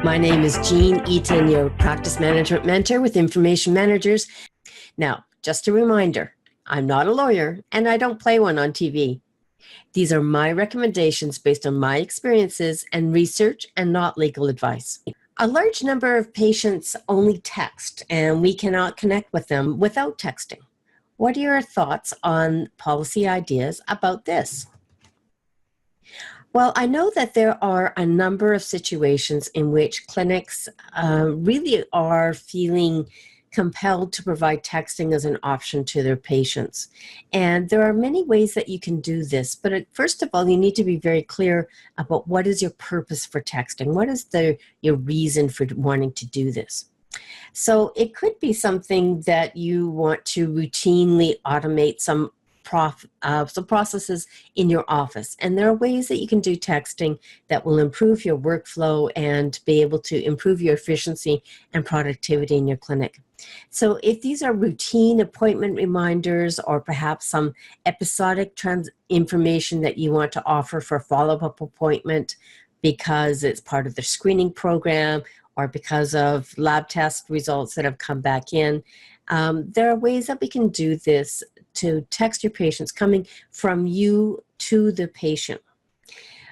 My name is Jean Eaton, your practice management mentor with Information Managers. Now, just a reminder, I'm not a lawyer and I don't play one on TV. These are my recommendations based on my experiences and research and not legal advice. A large number of patients only text and we cannot connect with them without texting. What are your thoughts on policy ideas about this? Well, I know that there are a number of situations in which clinics really are feeling compelled to provide texting as an option to their patients. And there are many ways that you can do this. But first of all, you need to be very clear about what is your purpose for texting? What is your reason for wanting to do this? So it could be something that you want to routinely automate some processes in your office. And there are ways that you can do texting that will improve your workflow and be able to improve your efficiency and productivity in your clinic. So if these are routine appointment reminders or perhaps some episodic information that you want to offer for a follow-up appointment because it's part of the screening program or because of lab test results that have come back in, there are ways that we can do this to text your patients coming from you to the patient.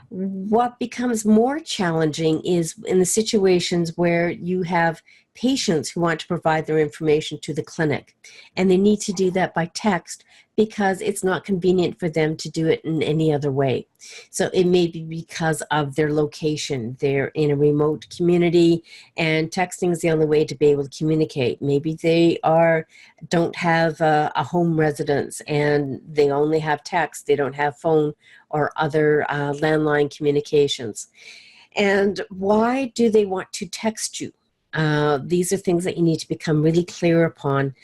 What becomes more challenging is in the situations where you have patients who want to provide their information to the clinic, and they need to do that by text because it's not convenient for them to do it in any other way. So it may be because of their location. They're in a remote community and texting is the only way to be able to communicate. Maybe they don't have a home residence and they only have text. They don't have phone or other landline communications. And why do they want to text you? These are things that you need to become really clear upon.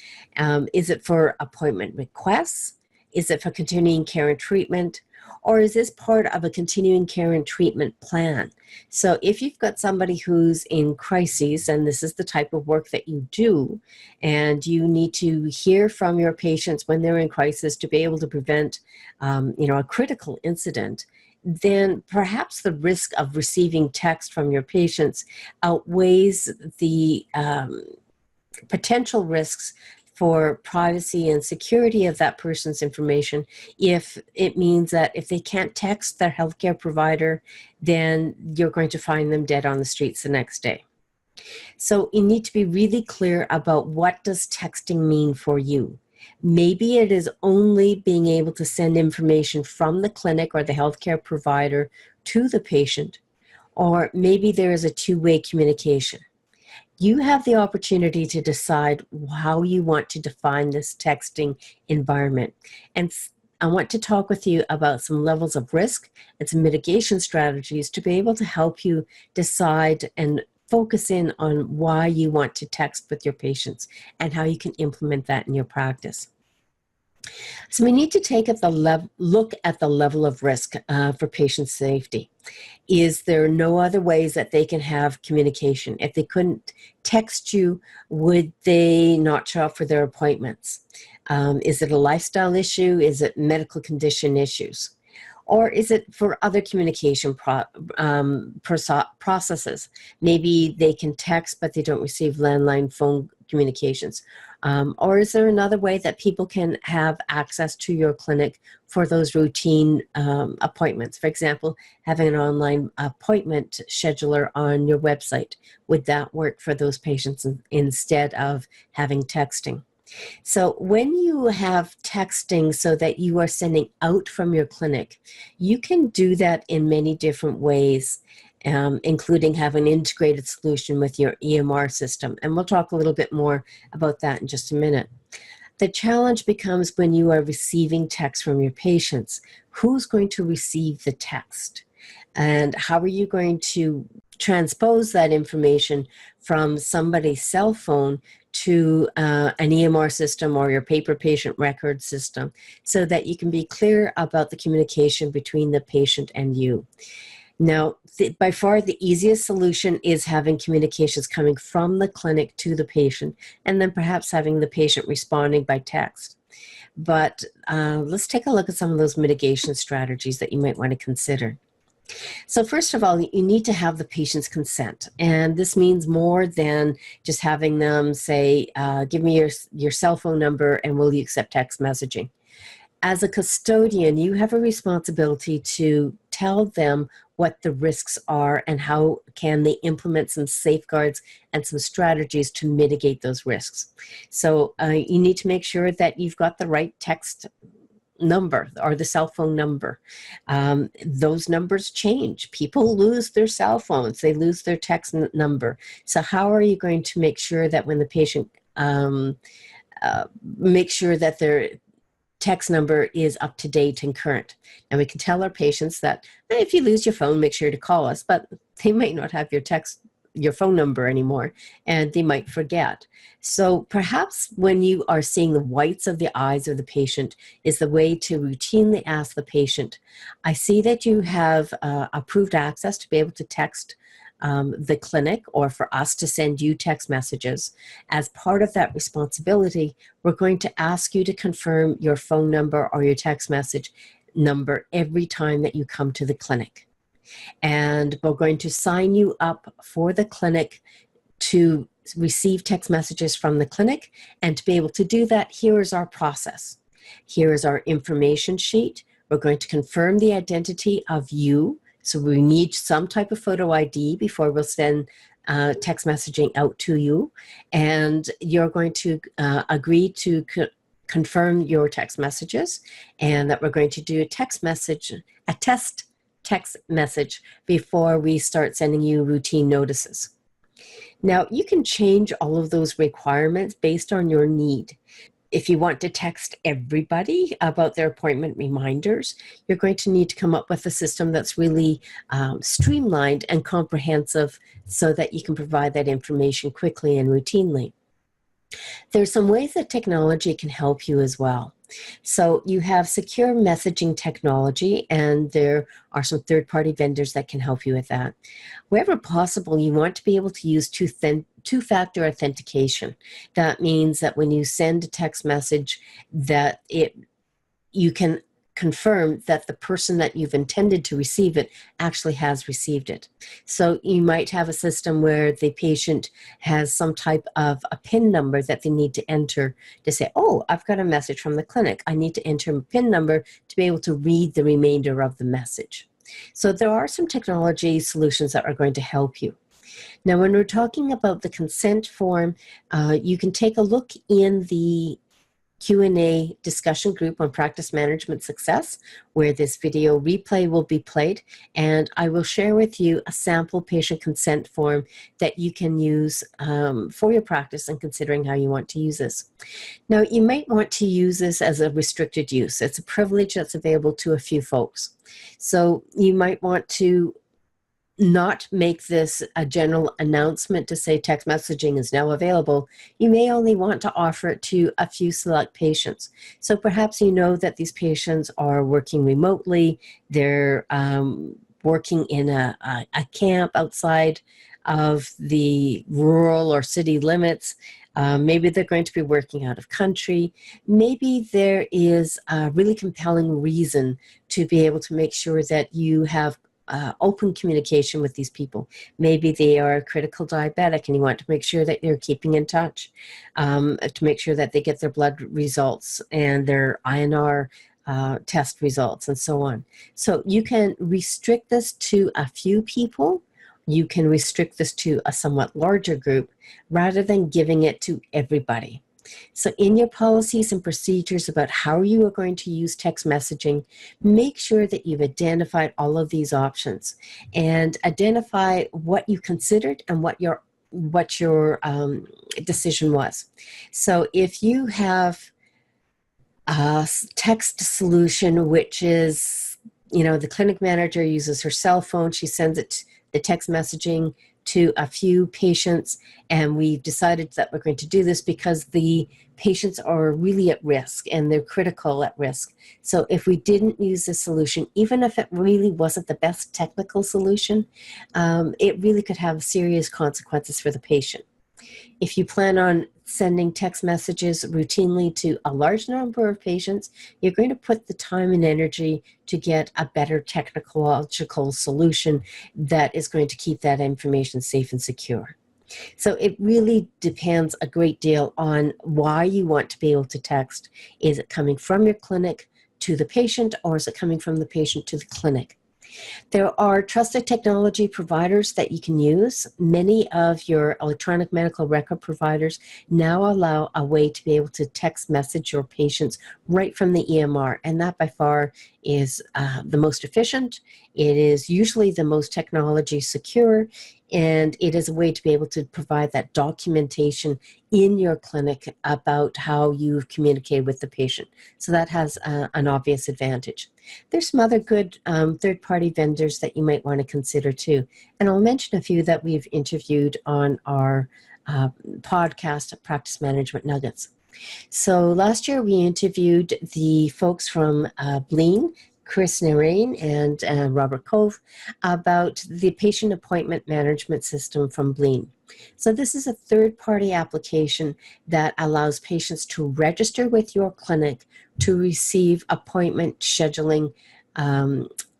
Is it for appointment requests? Is it for continuing care and treatment? Or is this part of a continuing care and treatment plan? So if you've got somebody who's in crises, and this is the type of work that you do, and you need to hear from your patients when they're in crisis to be able to prevent a critical incident, then perhaps the risk of receiving text from your patients outweighs the potential risks for privacy and security of that person's information if it means that if they can't text their healthcare provider, then you're going to find them dead on the streets the next day. So you need to be really clear about what does texting mean for you. Maybe it is only being able to send information from the clinic or the healthcare provider to the patient, or maybe there is a two-way communication. You have the opportunity to decide how you want to define this texting environment. And I want to talk with you about some levels of risk and some mitigation strategies to be able to help you decide and focus in on why you want to text with your patients and how you can implement that in your practice. So we need to take look at the level of risk for patient safety. Is there no other ways that they can have communication? If they couldn't text you, would they not show up for their appointments? Is it a lifestyle issue? Is it medical condition issues? Or is it for other communication processes? Maybe they can text, but they don't receive landline phone communications. Or is there another way that people can have access to your clinic for those routine appointments? For example, having an online appointment scheduler on your website. Would that work for those patients instead of having texting? So when you have texting so that you are sending out from your clinic, you can do that in many different ways, including have an integrated solution with your EMR system. And we'll talk a little bit more about that in just a minute. The challenge becomes when you are receiving text from your patients. Who's going to receive the text? And how are you going to transpose that information from somebody's cell phone to an EMR system or your paper patient record system so that you can be clear about the communication between the patient and you? Now, by far the easiest solution is having communications coming from the clinic to the patient and then perhaps having the patient responding by text. But let's take a look at some of those mitigation strategies that you might want to consider. So first of all, you need to have the patient's consent. And this means more than just having them say, give me your cell phone number and will you accept text messaging. As a custodian, you have a responsibility to tell them what the risks are and how can they implement some safeguards and some strategies to mitigate those risks. So you need to make sure that you've got the right text number or the cell phone number. Those numbers change. People lose their cell phones. They lose their text number. So how are you going to make sure that when the patient make sure that their text number is up to date and current? And we can tell our patients that if you lose your phone, make sure to call us, but they might not have your phone number anymore, and they might forget. So perhaps when you are seeing the whites of the eyes of the patient is the way to routinely ask the patient, I see that you have approved access to be able to text the clinic or for us to send you text messages. As part of that responsibility, we're going to ask you to confirm your phone number or your text message number every time that you come to the clinic. And we're going to sign you up for the clinic to receive text messages from the clinic. And to be able to do that, here is our process. Here is our information sheet. We're going to confirm the identity of you. So we need some type of photo ID before we'll send text messaging out to you. And you're going to agree to confirm your text messages, and that we're going to do a test text message before we start sending you routine notices. Now, you can change all of those requirements based on your need. If you want to text everybody about their appointment reminders, you're going to need to come up with a system that's really streamlined and comprehensive so that you can provide that information quickly and routinely. There's some ways that technology can help you as well. So you have secure messaging technology, and there are some third-party vendors that can help you with that. Wherever possible, you want to be able to use two-factor authentication. That means that when you send a text message, that you can confirm that the person that you've intended to receive it actually has received it. So you might have a system where the patient has some type of a PIN number that they need to enter to say, oh, I've got a message from the clinic. I need to enter a PIN number to be able to read the remainder of the message. So there are some technology solutions that are going to help you. Now, when we're talking about the consent form, you can take a look in the Q&A discussion group on practice management success, where this video replay will be played, and I will share with you a sample patient consent form that you can use for your practice and considering how you want to use this. Now, you might want to use this as a restricted use. It's a privilege that's available to a few folks. So you might want to not make this a general announcement to say text messaging is now available. You may only want to offer it to a few select patients. So perhaps you know that these patients are working remotely, they're working in a camp outside of the rural or city limits. Maybe they're going to be working out of country. Maybe there is a really compelling reason to be able to make sure that you have open communication with these people. Maybe they are critical diabetic and you want to make sure that you're keeping in touch, to make sure that they get their blood results and their INR test results and so on. So you can restrict this to a few people. You can restrict this to a somewhat larger group rather than giving it to everybody. So in your policies and procedures about how you are going to use text messaging, make sure that you've identified all of these options and identify what you considered and what your decision was. So if you have a text solution, which is, the clinic manager uses her cell phone, she sends it the text messaging to a few patients, and we've decided that we're going to do this because the patients are really at risk and they're critical at risk. So if we didn't use this solution, even if it really wasn't the best technical solution, it really could have serious consequences for the patient. If you plan on sending text messages routinely to a large number of patients, you're going to put the time and energy to get a better technological solution that is going to keep that information safe and secure. So it really depends a great deal on why you want to be able to text. Is it coming from your clinic to the patient, or is it coming from the patient to the clinic? There are trusted technology providers that you can use. Many of your electronic medical record providers now allow a way to be able to text message your patients right from the EMR, and that by far is the most efficient. It is usually the most technology secure, and it is a way to be able to provide that documentation in your clinic about how you've communicated with the patient. So that has an obvious advantage. There's some other good third-party vendors that you might want to consider too. And I'll mention a few that we've interviewed on our podcast, Practice Management Nuggets. So last year we interviewed the folks from Bleen, Chris Narain and Robert Cove, about the patient appointment management system from Bleen. So this is a third-party application that allows patients to register with your clinic to receive appointment scheduling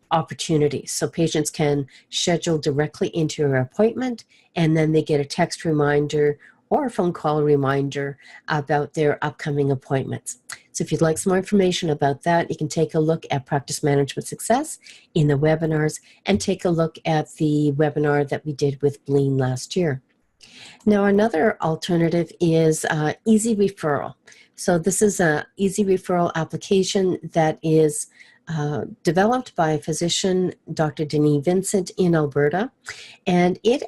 opportunities. So patients can schedule directly into your appointment, and then they get a text reminder or a phone call reminder about their upcoming appointments. So if you'd like some more information about that, you can take a look at Practice Management Success in the webinars, and take a look at the webinar that we did with Bleen last year. Now, another alternative is ezReferral. So this is an ezReferral application that is developed by a physician, Dr. Denis Vincent in Alberta, and it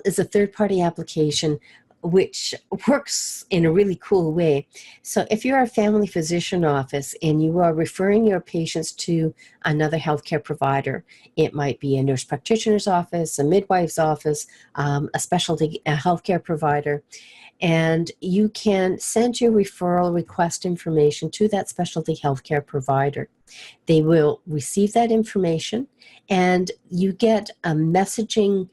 is a third-party application which works in a really cool way. So if you're a family physician office and you are referring your patients to another healthcare provider, it might be a nurse practitioner's office, a midwife's office, a specialty healthcare provider, and you can send your referral request information to that specialty healthcare provider. They will receive that information, and you get a messaging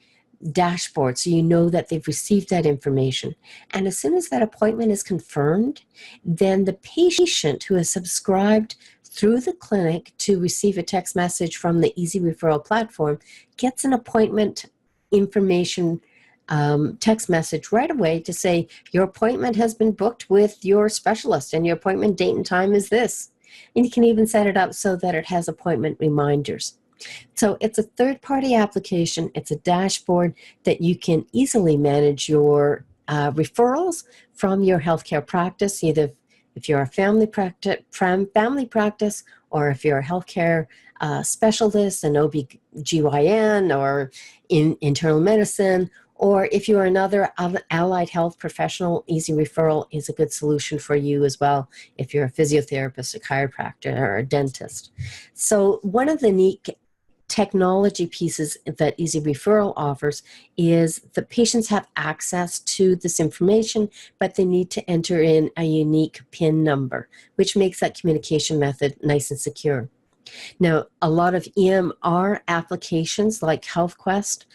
dashboard so you know that they've received that information. And as soon as that appointment is confirmed, then the patient who is subscribed through the clinic to receive a text message from the ezReferral platform gets an appointment information text message right away to say, your appointment has been booked with your specialist and your appointment date and time is this. And you can even set it up so that it has appointment reminders. So it's a third-party application. It's a dashboard that you can easily manage your referrals from your healthcare practice, either if you're a family practice, or if you're a healthcare specialist, an OB-GYN, or in internal medicine, or if you're another allied health professional, ezReferral is a good solution for you as well if you're a physiotherapist, a chiropractor, or a dentist. So one of the neat technology pieces that ezReferral offers is that patients have access to this information, but they need to enter in a unique PIN number, which makes that communication method nice and secure. Now, a lot of EMR applications like Healthquest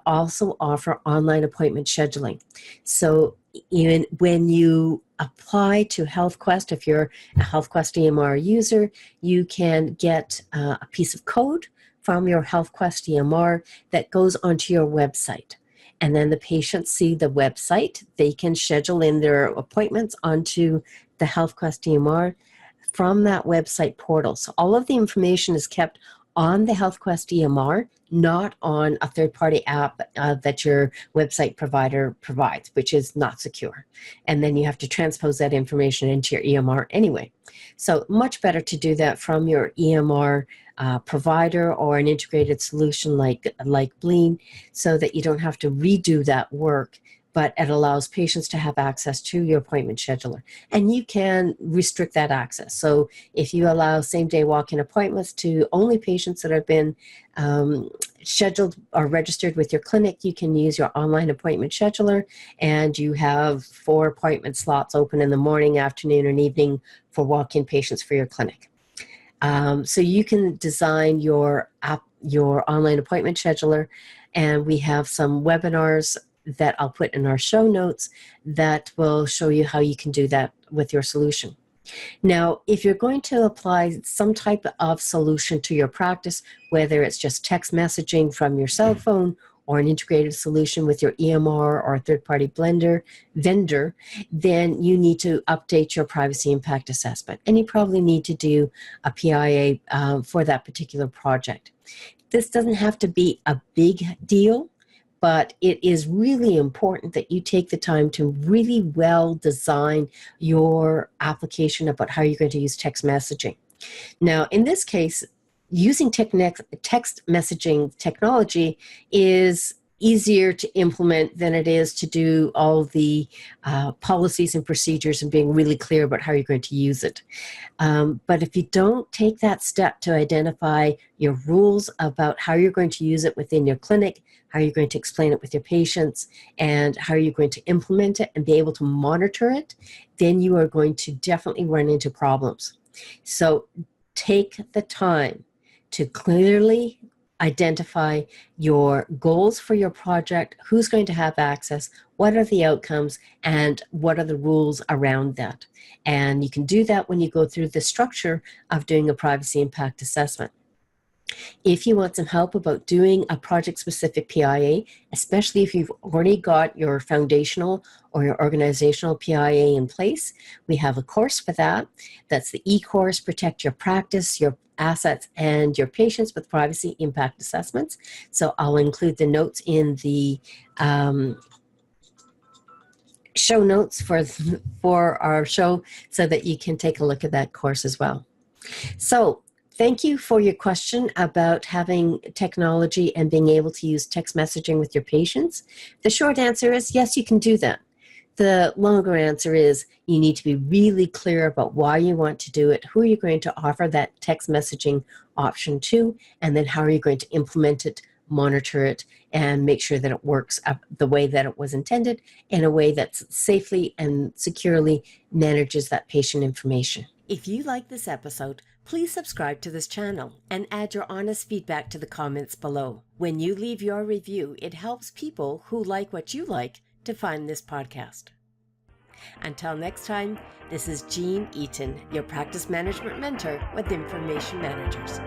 also offer online appointment scheduling. So even when you apply to Healthquest, if you're a Healthquest EMR user, you can get a piece of code from your Healthquest EMR that goes onto your website. And then the patients see the website. They can schedule in their appointments onto the Healthquest EMR from that website portal. So all of the information is kept on the Healthquest EMR, not on a third-party app that your website provider provides, which is not secure. And then you have to transpose that information into your EMR anyway. So much better to do that from your EMR provider or an integrated solution like Bleen, so that you don't have to redo that work, but it allows patients to have access to your appointment scheduler. And you can restrict that access. So if you allow same-day walk-in appointments to only patients that have been scheduled or registered with your clinic, you can use your online appointment scheduler, and you have 4 appointment slots open in the morning, afternoon, and evening for walk-in patients for your clinic. So you can design your online appointment scheduler, and we have some webinars that I'll put in our show notes that will show you how you can do that with your solution. Now, if you're going to apply some type of solution to your practice, whether it's just text messaging from your cell phone or an integrated solution with your EMR or a third-party vendor, then you need to update your privacy impact assessment. And you probably need to do a PIA for that particular project. This doesn't have to be a big deal, but it is really important that you take the time to really well design your application about how you're going to use text messaging. Now, in this case, using text messaging technology is easier to implement than it is to do all the policies and procedures and being really clear about how you're going to use it. But if you don't take that step to identify your rules about how you're going to use it within your clinic, how you're going to explain it with your patients, and how you're going to implement it and be able to monitor it, then you are going to definitely run into problems. So take the time to clearly identify your goals for your project, who's going to have access, what are the outcomes, and what are the rules around that. And you can do that when you go through the structure of doing a privacy impact assessment. If you want some help about doing a project-specific PIA, especially if you've already got your foundational or your organizational PIA in place, we have a course for that. That's the e-course, Protect Your Practice, Your Assets, and Your Patients with Privacy Impact Assessments. So I'll include the notes in the show notes for our show so that you can take a look at that course as well. So thank you for your question about having technology and being able to use text messaging with your patients. The short answer is yes, you can do that. The longer answer is you need to be really clear about why you want to do it, who you're going to offer that text messaging option to, and then how are you going to implement it, monitor it, and make sure that it works the way that it was intended in a way that safely and securely manages that patient information. If you like this episode, please subscribe to this channel and add your honest feedback to the comments below. When you leave your review, it helps people who like what you like to find this podcast. Until next time, this is Jean Eaton, your practice management mentor with Information Managers.